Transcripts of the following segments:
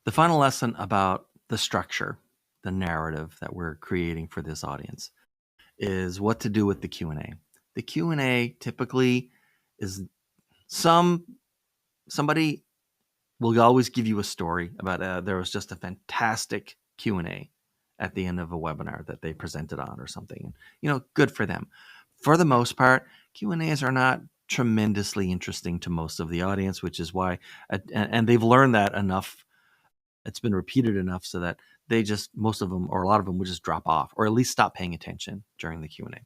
The final lesson about the structure, the narrative that we're creating for this audience is what to do with the Q&A. The Q&A typically is somebody will always give you a story about there was just a fantastic Q&A at the end of a webinar that they presented on or something. Good for them. For the most part, Q&As are not tremendously interesting to most of the audience, which is why, and they've learned that enough. It's been repeated enough so that most of them, or a lot of them, would just drop off, or at least stop paying attention during the Q&A.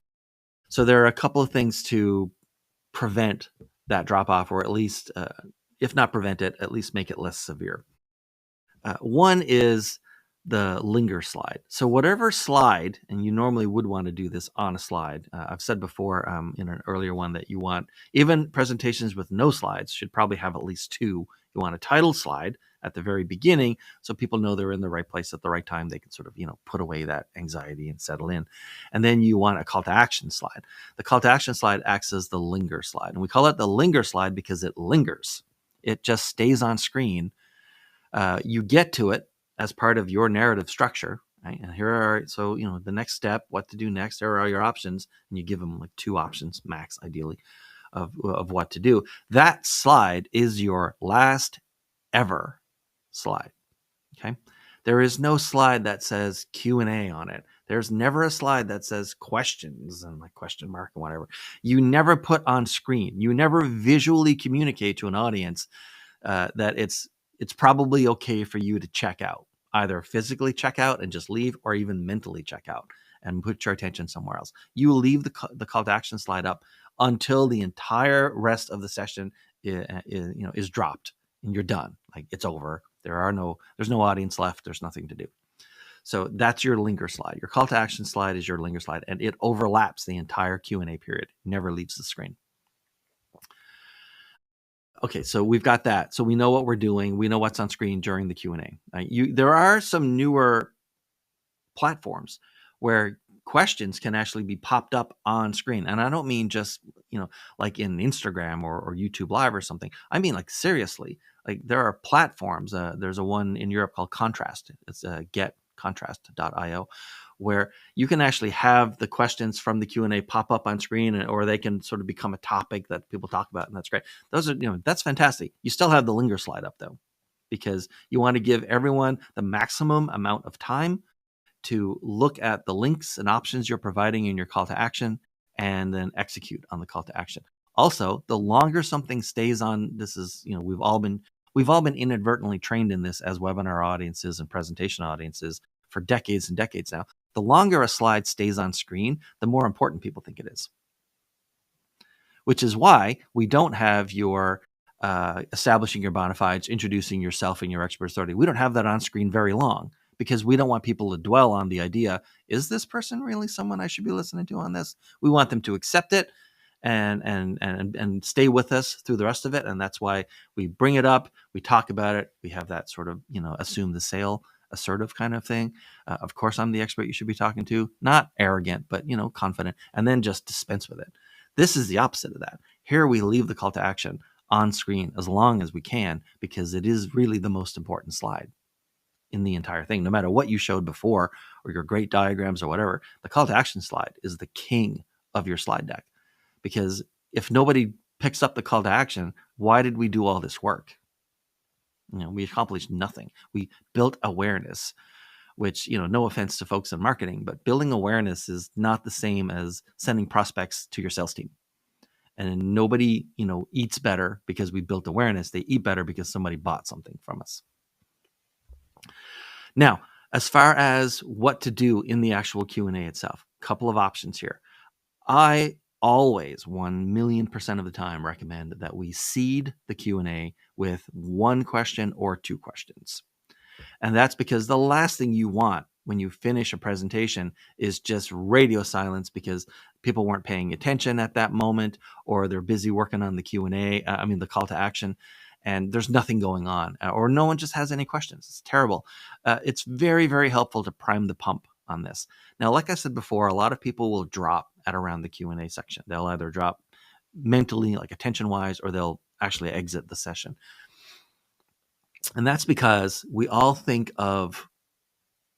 So there are a couple of things to prevent that drop off, or at least, if not prevent it, at least make it less severe. One is the linger slide. So whatever slide, and you normally would want to do this on a slide. I've said before in an earlier one that you want, even presentations with no slides should probably have at least two. You want a title slide at the very beginning so people know they're in the right place at the right time. They can sort of, put away that anxiety and settle in. And then you want a call to action slide. The call to action slide acts as the linger slide. And we call it the linger slide because it lingers. It just stays on screen. You get to it as part of your narrative structure, right? And here are, so, the next step, what to do next, there are your options, and you give them like 2 options max, ideally, of what to do. That slide is your last ever slide, okay? There is no slide that says Q&A on it. There's never a slide that says questions and like question mark and whatever. You never put on screen. You never visually communicate to an audience that it's probably okay for you to check out, either physically check out and just leave, or even mentally check out and put your attention somewhere else. You leave the call to action slide up until the entire rest of the session is dropped and you're done. Like, it's over. There's no audience left. There's nothing to do. So that's your linger slide. Your call to action slide is your linger slide, and it overlaps the entire Q&A period. Never leaves the screen. Okay, so we've got that. So we know what we're doing. We know what's on screen during the Q&A. There are some newer platforms where questions can actually be popped up on screen. And I don't mean just, like in Instagram or YouTube Live or something. I mean, like, seriously, like, there are platforms. There's a one in Europe called Contrast. It's getcontrast.io, where you can actually have the questions from the Q&A pop up on screen, or they can sort of become a topic that people talk about, and that's great. Those are, that's fantastic. You still have the linger slide up, though, because you want to give everyone the maximum amount of time to look at the links and options you're providing in your call to action and then execute on the call to action. Also, the longer something stays on, this is, we've all been inadvertently trained in this as webinar audiences and presentation audiences for decades and decades now. The longer a slide stays on screen, the more important people think it is. Which is why we don't have your establishing your bona fides, introducing yourself and your expert authority. We don't have that on screen very long, because we don't want people to dwell on the idea, is this person really someone I should be listening to on this? We want them to accept it and stay with us through the rest of it. And that's why we bring it up, we talk about it, we have that sort of, assume the sale, assertive kind of thing. Of course, I'm the expert you should be talking to, not arrogant, but, confident, and then just dispense with it. This is the opposite of that. Here we leave the call to action on screen as long as we can, because it is really the most important slide in the entire thing. No matter what you showed before or your great diagrams or whatever, the call to action slide is the king of your slide deck. Because if nobody picks up the call to action, why did we do all this work? We accomplished nothing. We built awareness, which, no offense to folks in marketing, but building awareness is not the same as sending prospects to your sales team. And nobody, eats better because we built awareness. They eat better because somebody bought something from us. Now, as far as what to do in the actual Q&A itself, a couple of options here. I always, 1,000,000% of the time, recommend that we seed the Q&A with 1 question or 2 questions. And that's because the last thing you want when you finish a presentation is just radio silence because people weren't paying attention at that moment, or they're busy working on the Q&A, the call to action, and there's nothing going on, or no one just has any questions. It's terrible. It's very, very helpful to prime the pump on this. Now, like I said before, a lot of people will drop at around the Q&A section. They'll either drop mentally, like attention-wise, or they'll actually exit the session. And that's because we all think of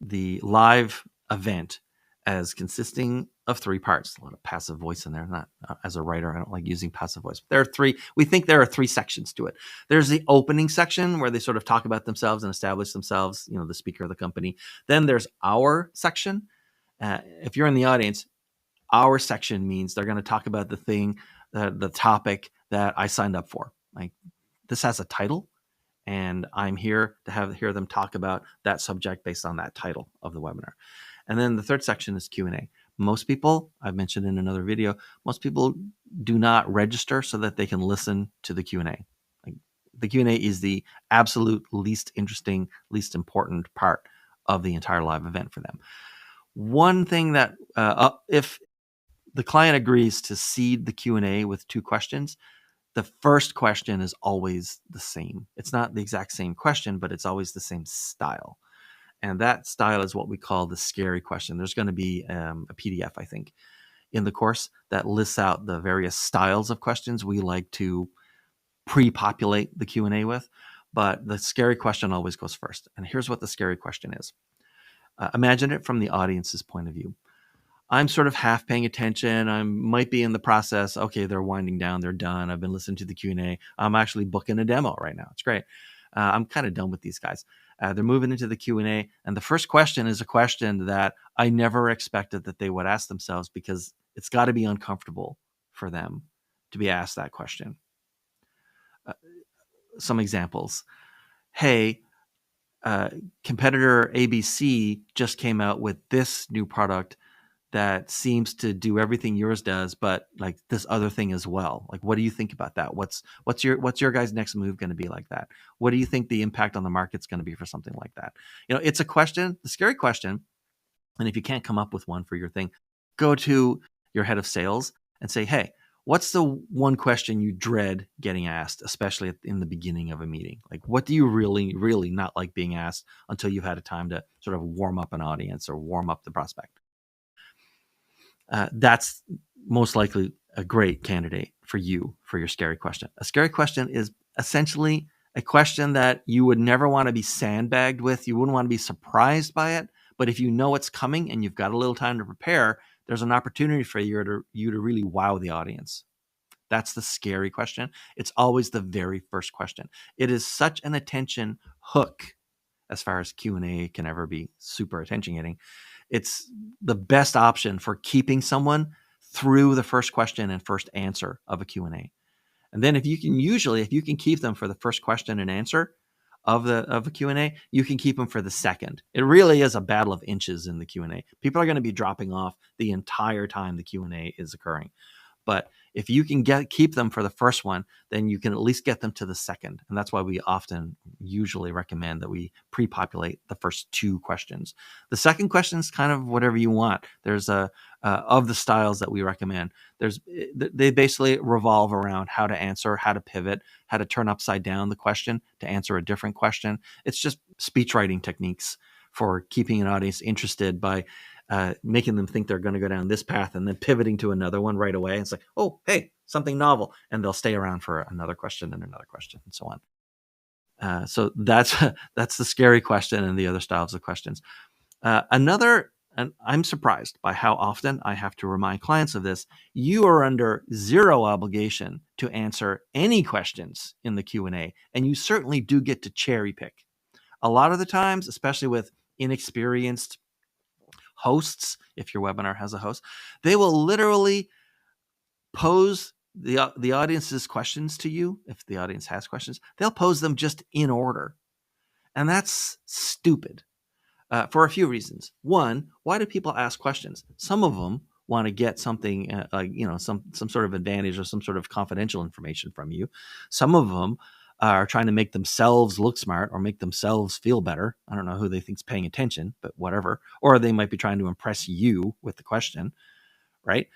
the live event as consisting of three parts. A lot of passive voice in there. Not as a writer, I don't like using passive voice. But there are three. We think there are three sections to it. There's the opening section where they sort of talk about themselves and establish themselves. You know, the speaker of the company. Then there's our section. If you're in the audience, our section means they're going to talk about the thing, the topic that I signed up for. Like, this has a title, and I'm here to hear them talk about that subject based on that title of the webinar. And then the third section is Q&A. Most people, I've mentioned in another video, most people do not register so that they can listen to the Q&A. Like, the Q&A is the absolute least interesting, least important part of the entire live event for them. One thing that if the client agrees to seed the Q&A with two questions, the first question is always the same. It's not the exact same question, but it's always the same style. And that style is what we call the scary question. There's going to be a PDF, I think, in the course that lists out the various styles of questions we like to pre-populate the Q&A with. But the scary question always goes first. And here's what the scary question is. Imagine it from the audience's point of view. I'm sort of half paying attention. I might be in the process. Okay, they're winding down. They're done. I've been listening to the Q&A. I'm actually booking a demo right now. It's great. I'm kind of done with these guys. They're moving into the Q&A. And the first question is a question that I never expected that they would ask themselves, because it's got to be uncomfortable for them to be asked that question. Some examples. Hey, competitor ABC just came out with this new product that seems to do everything yours does, but like this other thing as well. Like, what do you think about that? What's your guys' next move going to be like that? What do you think the impact on the market's going to be for something like that? You know, it's a question, the scary question. And if you can't come up with one for your thing, go to your head of sales and say, hey, what's the one question you dread getting asked, especially in the beginning of a meeting? Like, what do you really, really not like being asked until you've had a time to sort of warm up an audience or warm up the prospect? That's most likely a great candidate for you for your scary question. A scary question is essentially a question that you would never want to be sandbagged with. You wouldn't want to be surprised by it. But if you know it's coming and you've got a little time to prepare, there's an opportunity for you to really wow the audience. That's the scary question. It's always the very first question. It is such an attention hook, as far as Q&A can ever be super attention getting. It's the best option for keeping someone through the first question and first answer of a Q&A. And then if you can keep them for the first question and answer of a Q&A, you can keep them for the second. It really is a battle of inches in the Q&A. People are going to be dropping off the entire time the Q&A is occurring. But if you can keep them for the first one, then you can at least get them to the second. And that's why we usually recommend that we pre-populate the first two questions. The second question is kind of whatever you want. There's of the styles that we recommend, they basically revolve around how to answer, how to pivot, how to turn upside down the question to answer a different question. It's just speech writing techniques for keeping an audience interested by making them think they're going to go down this path and then pivoting to another one right away. It's like, oh, hey, something novel. And they'll stay around for another question and another question and so on. So that's the scary question and the other styles of questions. And I'm surprised by how often I have to remind clients of this. You are under zero obligation to answer any questions in the Q&A, and you certainly do get to cherry pick. A lot of the times, especially with inexperienced hosts, if your webinar has a host, they will literally pose the audience's questions to you. If the audience has questions, they'll pose them just in order. And that's stupid for a few reasons. One, why do people ask questions? Some of them want to get something some sort of advantage or some sort of confidential information from you. Some of them are trying to make themselves look smart or make themselves feel better. I don't know who they think's paying attention, but whatever. Or they might be trying to impress you with the question, right?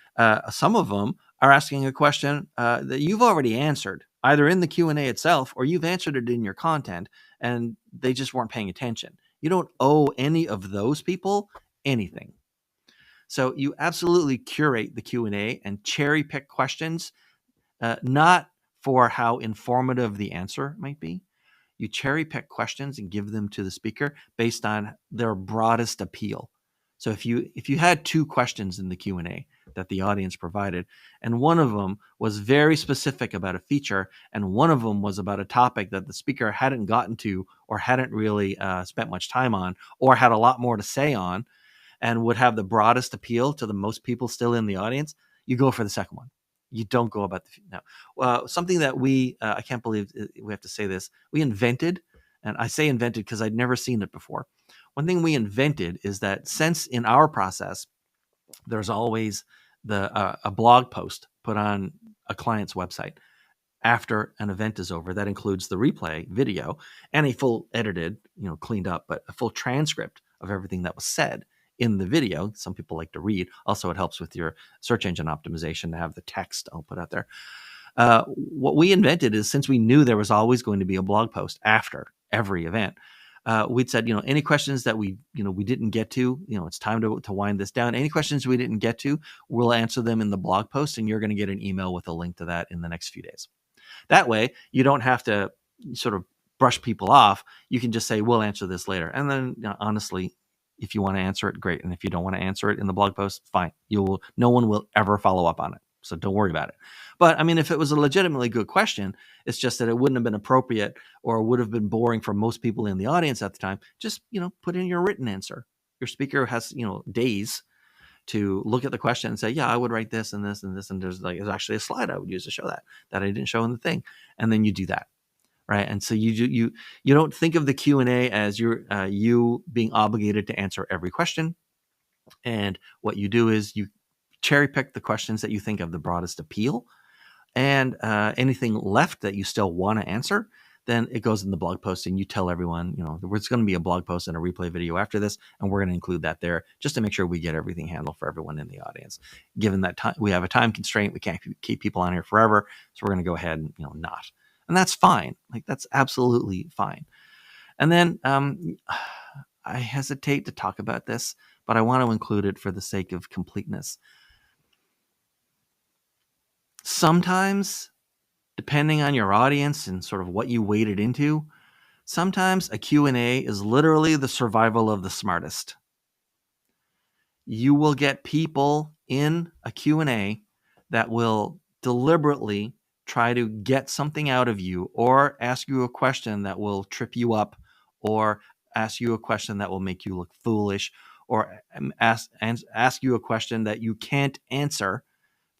Some of them are asking a question that you've already answered, either in the Q&A itself or you've answered it in your content, and they just weren't paying attention. You don't owe any of those people anything. So you absolutely curate the Q&A and cherry pick questions, not for how informative the answer might be. you cherry pick questions and give them to the speaker based on their broadest appeal. So if you had 2 questions in the Q&A that the audience provided, and one of them was very specific about a feature, and one of them was about a topic that the speaker hadn't gotten to or hadn't really spent much time on, or had a lot more to say on, and would have the broadest appeal to the most people still in the audience, you go for the second one. You don't go about the now. Something that I can't believe we have to say this, we invented, and I say invented because I'd never seen it before. One thing we invented is that since in our process, there's always a blog post put on a client's website after an event is over that includes the replay video and a full edited, cleaned up, but a full transcript of everything that was said in the video. Some people like to read. Also, it helps with your search engine optimization to have the text I'll put out there. What we invented is, since we knew there was always going to be a blog post after every event, we'd said, any questions that we didn't get to, it's time to wind this down. Any questions we didn't get to, we'll answer them in the blog post, and you're going to get an email with a link to that in the next few days. That way, you don't have to sort of brush people off. You can just say, we'll answer this later. And then, honestly, if you want to answer it, great. And if you don't want to answer it in the blog post, fine. No one will ever follow up on it. So don't worry about it. But I mean, if it was a legitimately good question, it's just that it wouldn't have been appropriate or would have been boring for most people in the audience at the time. Just, put in your written answer. Your speaker has, days to look at the question and say, yeah, I would write this and this and this. And there's actually a slide I would use to show that I didn't show in the thing. And then you do that. Right. And so you don't think of the Q&A as you being obligated to answer every question. And what you do is you cherry pick the questions that you think have the broadest appeal, and anything left that you still want to answer, then it goes in the blog post, and you tell everyone, there's going to be a blog post and a replay video after this, and we're going to include that there just to make sure we get everything handled for everyone in the audience. Given that time, we have a time constraint, we can't keep people on here forever, so we're going to go ahead and not. And that's fine. That's absolutely fine. And then I hesitate to talk about this, but I want to include it for the sake of completeness. Sometimes, depending on your audience and sort of what you waded into, sometimes a Q&A is literally the survival of the smartest. You will get people in a Q&A that will deliberately try to get something out of you, or ask you a question that will trip you up, or ask you a question that will make you look foolish, or ask you a question that you can't answer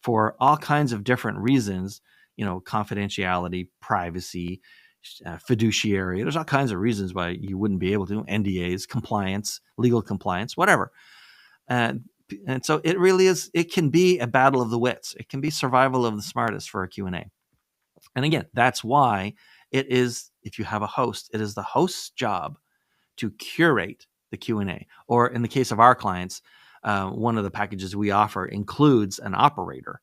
for all kinds of different reasons, confidentiality, privacy, fiduciary. There's all kinds of reasons why you wouldn't be able to, NDAs, compliance, legal compliance, whatever. And so it really is, it can be a battle of the wits. It can be survival of the smartest for a Q&A. And again, that's why it is, if you have a host, it is the host's job to curate the Q&A. Or in the case of our clients, one of the packages we offer includes an operator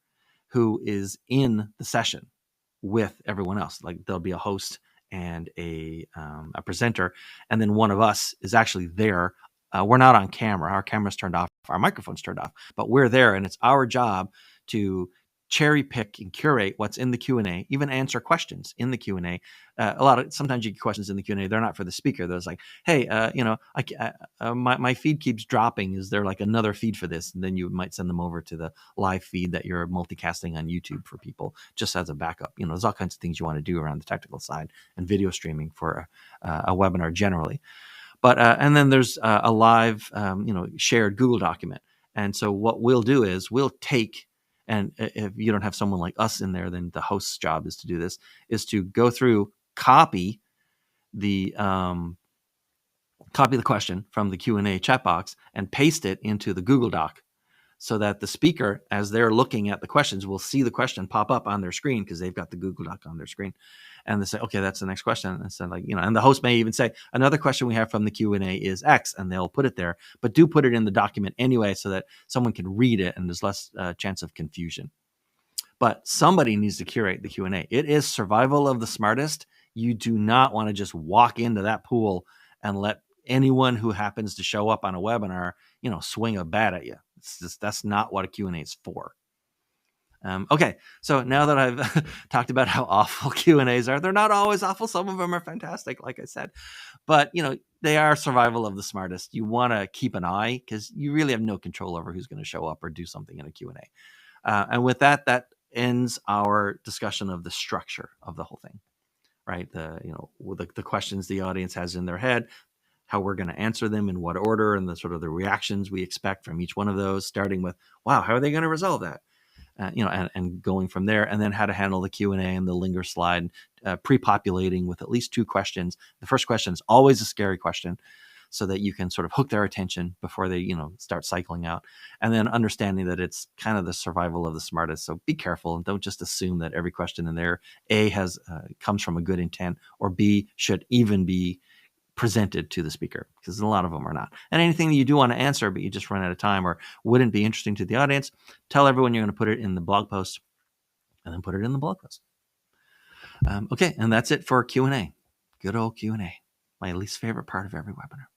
who is in the session with everyone else. Like, there'll be a host and a presenter, and then one of us is actually there. We're not on camera. Our camera's turned off. Our microphone's turned off. But we're there, and it's our job to cherry pick and curate what's in the Q&A, even answer questions in the Q&A. Sometimes you get questions in the Q&A, they're not for the speaker. There's like, hey, my feed keeps dropping. Is there like another feed for this? And then you might send them over to the live feed that you're multicasting on YouTube for people, just as a backup. There's all kinds of things you want to do around the technical side and video streaming for a webinar generally. But and then there's a live, shared Google document. And so what we'll do is we'll take, and if you don't have someone like us in there, then the host's job is to do this, is to go through, copy the question from the Q&A chat box and paste it into the Google Doc, so that the speaker, as they're looking at the questions, will see the question pop up on their screen because they've got the Google Doc on their screen. And they say, okay, that's the next question. And so and the host may even say, another question we have from the Q&A is X, and they'll put it there, but do put it in the document anyway, so that someone can read it and there's less chance of confusion. But somebody needs to curate the Q&A. It is survival of the smartest. You do not want to just walk into that pool and let anyone who happens to show up on a webinar, swing a bat at you. That's not what a Q&A is for. Okay, so now that I've talked about how awful Q&As are, they're not always awful. Some of them are fantastic, like I said. But, they are survival of the smartest. You want to keep an eye because you really have no control over who's going to show up or do something in a Q&A. And with that ends our discussion of the structure of the whole thing, right? The questions the audience has in their head, how we're going to answer them, in what order, and the sort of the reactions we expect from each one of those, starting with, wow, how are they going to resolve that? And going from there, and then how to handle the Q&A and the Linger Slide, pre-populating with at least 2 questions. The first question is always a scary question, so that you can sort of hook their attention before they, start cycling out. And then understanding that it's kind of the survival of the smartest. So be careful and don't just assume that every question in there, A, comes from a good intent, or B, should even be presented to the speaker, because a lot of them are not. And anything that you do want to answer, but you just run out of time or wouldn't be interesting to the audience, tell everyone you're going to put it in the blog post, and then put it in the blog post. Okay, and that's it for Q&A. Good old Q&A. My least favorite part of every webinar.